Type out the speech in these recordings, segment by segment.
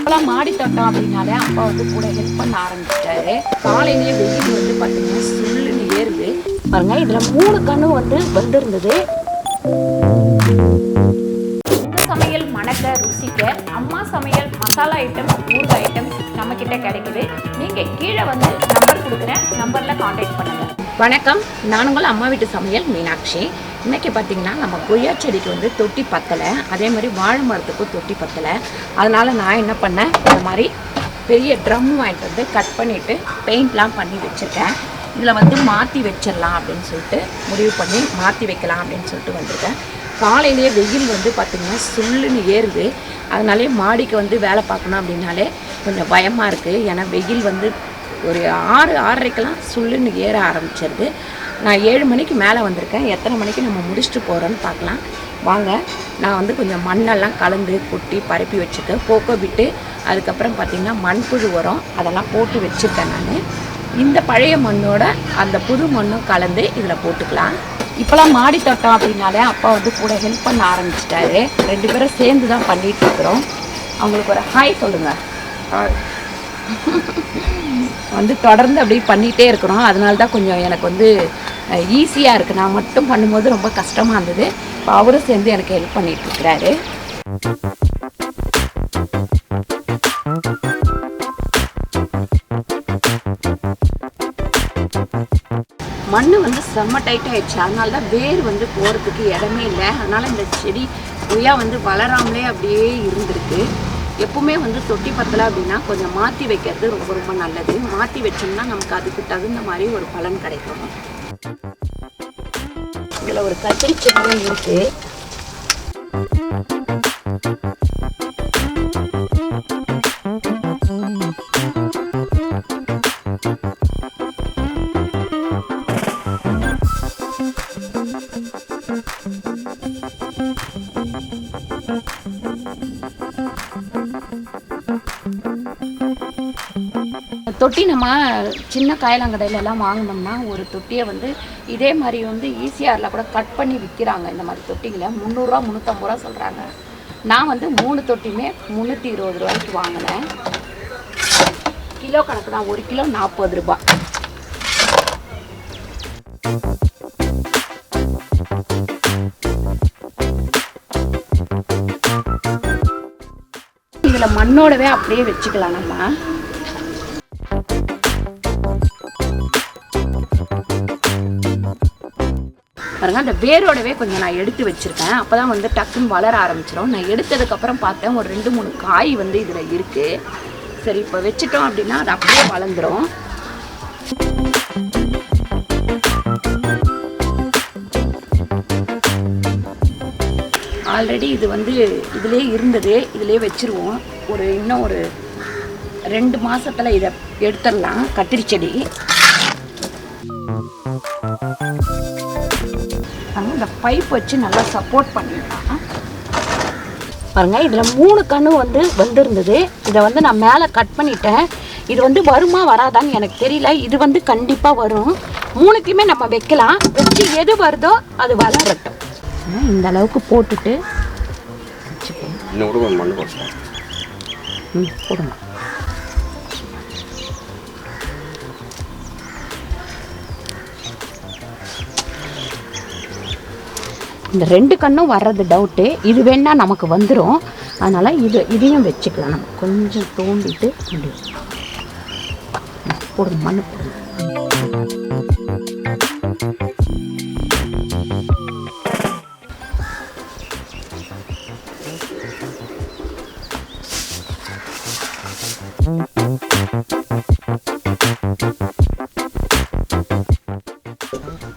இப்போலாம் மாடி தோட்டம் அப்படின்னாலே அப்பா வந்து கூட ஹெல்ப் பண்ண ஆரம்பிச்சிட்டாரு. காலையிலேயே வெயில் வந்து பார்த்தீங்கன்னா சுள்ளுன்னு ஏறுது பாருங்க. இதில் 3 கன்று வந்து வந்திருந்தது. சமையல் மணக்க ருசிக்க அம்மா சமையல் மசாலா ஐட்டம் ஊறுகாய் ஐட்டம் நம்மக்கிட்ட கிடைக்குது. நீங்கள் கீழே வந்து நம்பர் கொடுக்குறேன், நம்பரில் கான்டாக்ட் பண்ணுங்கள். வணக்கம், நான் உங்கள் அம்மா வீட்டு சமையல் மீனாட்சி. இன்றைக்கி பார்த்திங்கன்னா நம்ம கொய்யா செடிக்கு வந்து தொட்டி பத்தலை, அதே மாதிரி வாழை மரத்துக்கும் தொட்டி பத்தலை. அதனால் நான் என்ன பண்ணேன், இந்த மாதிரி பெரிய ட்ரம் வாங்கிட்டு வந்து கட் பண்ணிவிட்டு பெயிண்ட்லாம் பண்ணி வச்சுருக்கேன். இதில் வந்து மாற்றி வச்சிடலாம் அப்படின்னு சொல்லிட்டு முடிவு பண்ணி மாற்றி வைக்கலாம் அப்படின்னு சொல்லிட்டு வந்திருக்கேன். காலையிலேயே வெயில் வந்து பார்த்திங்கன்னா சுள்ளுன்னு ஏறுது. அதனாலே மாடிக்கு வந்து வேலை பார்க்கணும் அப்படின்னாலே கொஞ்சம் பயமாக இருக்குது. ஏன்னா வெயில் வந்து ஒரு 6-6:30க்கெல்லாம் சுள்ளுன்னு ஏற ஆரம்பிச்சிருது. நான் 7 மணிக்கு மேலே வந்திருக்கேன். எத்தனை மணிக்கு நம்ம முடிச்சுட்டு போகிறோன்னு பார்க்கலாம் வாங்க. நான் வந்து கொஞ்சம் மண்ணெல்லாம் கலந்து கொட்டி பரப்பி வச்சுருக்கேன். போக்கோ விட்டு அதுக்கப்புறம் பார்த்திங்கன்னா மண்புழு உரம் அதெல்லாம் போட்டு வச்சுருக்கேன். நான் இந்த பழைய மண்ணோட அந்த புது மண்ணும் கலந்து இதில் போட்டுக்கலாம். இப்போலாம் மாடி தோட்டம் அப்படின்னாலே அப்பா வந்து கூட ஹெல்ப் பண்ண ஆரம்பிச்சிட்டாரு. 2 பேரும் சேர்ந்து தான் பண்ணிகிட்ருக்குறோம். அவங்களுக்கு ஒரு ஹாய் சொல்லுங்கள். வந்து தொடர்ந்து அப்படி பண்ணிகிட்டே இருக்கிறோம். அதனால தான் கொஞ்சம் எனக்கு வந்து ஈஸியாக இருக்குது. நான் மட்டும் பண்ணும்போது ரொம்ப கஷ்டமாக இருந்தது. இப்போ அவரும் சேர்ந்து எனக்கு ஹெல்ப் பண்ணிகிட்ருக்கிறாரு. மண் வந்து செம்ம டைட் ஆகிடுச்சு. அதனால தான் வேர் வந்து போகிறதுக்கு இடமே இல்லை. அதனால் இந்த செடி கொய்யா வந்து வளராமலே அப்படியே இருந்திருக்கு. எப்பவுமே வந்து தொட்டி பத்தலை அப்படின்னா கொஞ்சம் மாற்றி வைக்கிறது ரொம்ப ரொம்ப நல்லது. மாற்றி வச்சோம்னா நமக்கு அதுக்கு தகுந்த மாதிரி ஒரு பலன் கிடைக்கும். இதில் ஒரு கத்திரி செடியும் இருக்குது. தொட்டி நம்ம சின்ன காயலாங்கடையிலலாம் வாங்கினோம்னா ஒரு தொட்டியை வந்து இதே மாதிரி வந்து ஈசிஆரில் கூட கட் பண்ணி விற்கிறாங்க. இந்த மாதிரி தொட்டிகளை 300 ரூபா 350 ரூபா சொல்கிறாங்க. நான் வந்து 3 தொட்டியுமே 320 ரூபாய்க்கு வாங்கினேன். கிலோ கணக்கு தான். 1 கிலோ 40 ரூபா. இதில் மண்ணோடவே அப்படியே வச்சுக்கலாம் நம்ம. பாருங்க, அந்த வேரோடவே கொஞ்சம் நான் எடுத்து வச்சுருக்கேன். அப்போ தான் வந்து டக்குன்னு வளர ஆரம்பிச்சிடும். நான் எடுத்ததுக்கப்புறம் பார்த்தேன் ஒரு 2-3 காய் வந்து இதில் இருக்குது. சரி, இப்போ வச்சுட்டோம் அப்படின்னா அது அப்படியே வளர்ந்துடும். ஆல்ரெடி இது வந்து இதிலே இருந்தது. இதிலே வச்சுருவோம். இன்னும் ஒரு 2 மாதத்தில் இதை எடுத்துடலாம். கத்திரி செடி இந்த பைப் வச்சு நல்லா சப்போர்ட் பண்ணிடலாம். பாருங்க, இதில் 3 கன்று வந்து வந்திருந்தது. இதை வந்து நான் மேலே கட் பண்ணிட்டேன். இது வந்து வருமா வராதான்னு எனக்கு தெரியல. இது வந்து கண்டிப்பாக வரும். 3க்குமே நம்ம வைக்கலாம். வச்சு எது வருதோ அது வளரட்டும். இந்த அளவுக்கு போட்டுட்டு போடுங்க. இந்த 2 கண்ணும் வர்றது டவுட்டு. இது வேணால் நமக்கு வந்துடும். அதனால் இதையும் வச்சுக்கலாம். நம்ம கொஞ்சம் தோண்டிட்டு அப்படி போடுங்க, மண் போடுங்க.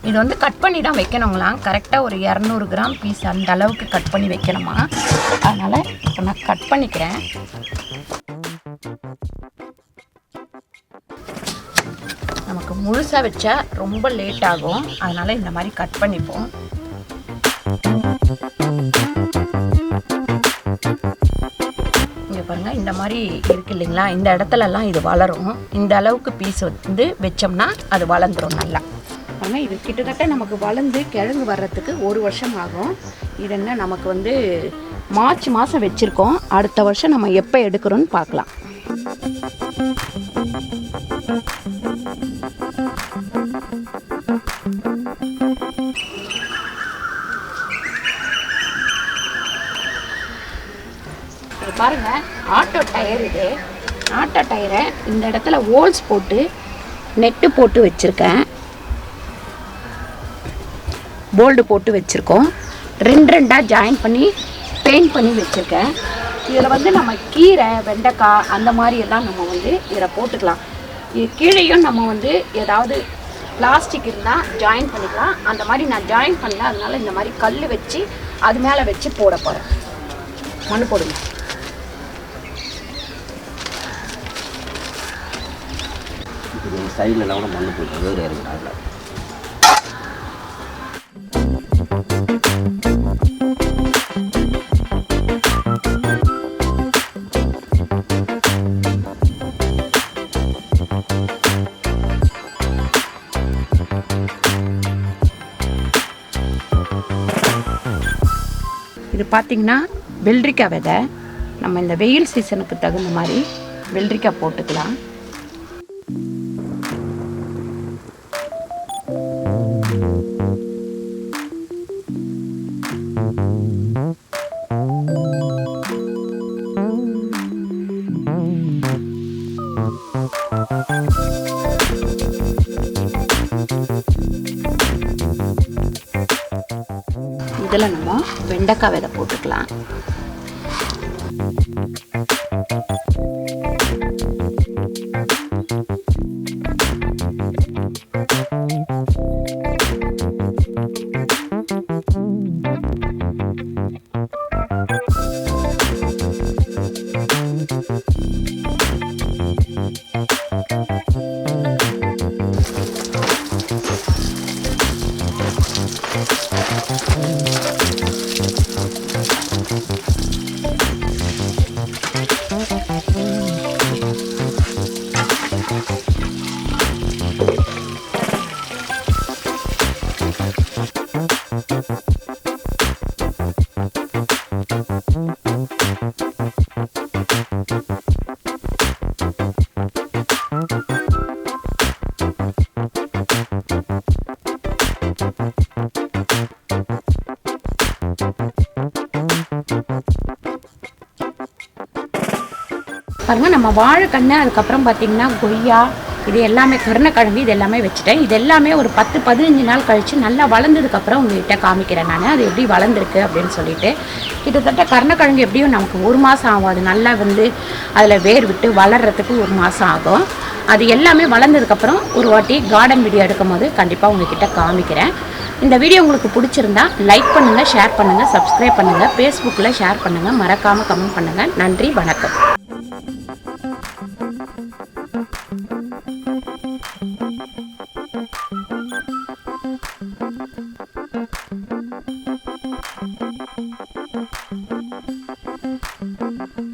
இது வந்து கட் பண்ணி தான் வைக்கணுங்களாம். கரெக்டாக ஒரு 200 கிராம் பீஸ் அந்த அளவுக்கு கட் பண்ணி வைக்கணுமா. அதனால் இப்போ நான் கட் பண்ணிக்கிறேன். நமக்கு முழுசாக வச்சா ரொம்ப லேட் ஆகும். அதனால் இந்த மாதிரி கட் பண்ணிப்போம். இங்கே பாருங்கள், இந்த மாதிரி இருக்குது இல்லைங்களா, இந்த இடத்துலலாம் இது வளரும். இந்த அளவுக்கு பீஸ் வந்து வச்சோம்னா அது வளர்ந்துடும் நல்லா. பாருங்கள், இது கிட்டத்தட்ட நமக்கு வளர்ந்து கிழங்கு வர்றதுக்கு 1 வருஷம் ஆகும். இது என்ன நமக்கு வந்து மார்ச் மாதம் வச்சுருக்கோம். அடுத்த வருஷம் நம்ம எப்போ எடுக்கிறோன்னு பார்க்கலாம். பாருங்கள், ஆட்டோ டயர் இது. ஆட்டோ டயரை இந்த இடத்துல ஹோல்ஸ் போட்டு நெட்டு போட்டு வச்சுருக்கேன். போல்டு போட்டு வச்சுருக்கோம். ரெண்டாக ஜாயின் பண்ணி பெயிண்ட் பண்ணி வச்சுருக்கேன். இதில் வந்து நம்ம கீரை, வெண்டைக்காய் அந்த மாதிரி எல்லாம் நம்ம வந்து இதில் போட்டுக்கலாம். இது கீழேயும் நம்ம வந்து ஏதாவது பிளாஸ்டிக் இருந்தால் ஜாயின் பண்ணிக்கலாம். அந்த மாதிரி நான் ஜாயின் பண்ணல, அதனால் இந்த மாதிரி கல் வச்சு அது மேலே வச்சு போட போகிறேன். மண் போடுங்க. சைடில் கூட மண் போட்டு வேறு இறங்கினாங்க. இது பார்த்திங்கன்னா வெள்ளரிக்காய் விதை. நம்ம இந்த வெயில் சீசனுக்கு தகுந்த மாதிரி வெள்ளரிக்காய் போட்டுக்கலாம். இதில் நம்ம வெண்டைக்காய் விதை போட்டுக்கலாம். பாருங்கள், நம்ம வாழைக்கண்ணு, அதுக்கப்புறம் பார்த்திங்கன்னா கொய்யா, இது எல்லாமே கருணக்கிழங்கு, இது எல்லாமே வச்சுட்டேன். இது எல்லாமே ஒரு 10-15 நாள் கழித்து நல்லா வளர்ந்ததுக்கப்புறம் உங்கள்கிட்ட காமிக்கிறேன் நான் அது எப்படி வளர்ந்துருக்கு அப்படின்னு சொல்லிட்டு. கிட்டத்தட்ட கருணக்கிழங்கு எப்படியும் நமக்கு 1 மாதம் ஆகும். அது நல்லா வந்து அதில் வேர் விட்டு வளர்கிறதுக்கு 1 மாதம் ஆகும். அது எல்லாமே வளர்ந்ததுக்கப்புறம் ஒரு வாட்டி கார்டன் வீடியோ எடுக்கும் போது கண்டிப்பாக உங்கள்கிட்ட காமிக்கிறேன். இந்த வீடியோ உங்களுக்கு பிடிச்சிருந்தா லைக் பண்ணுங்கள், ஷேர் பண்ணுங்கள், சப்ஸ்கிரைப் பண்ணுங்கள், ஃபேஸ்புக்கில் ஷேர் பண்ணுங்கள், மறக்காமல் கமெண்ட் பண்ணுங்கள். நன்றி, வணக்கம். Thank you.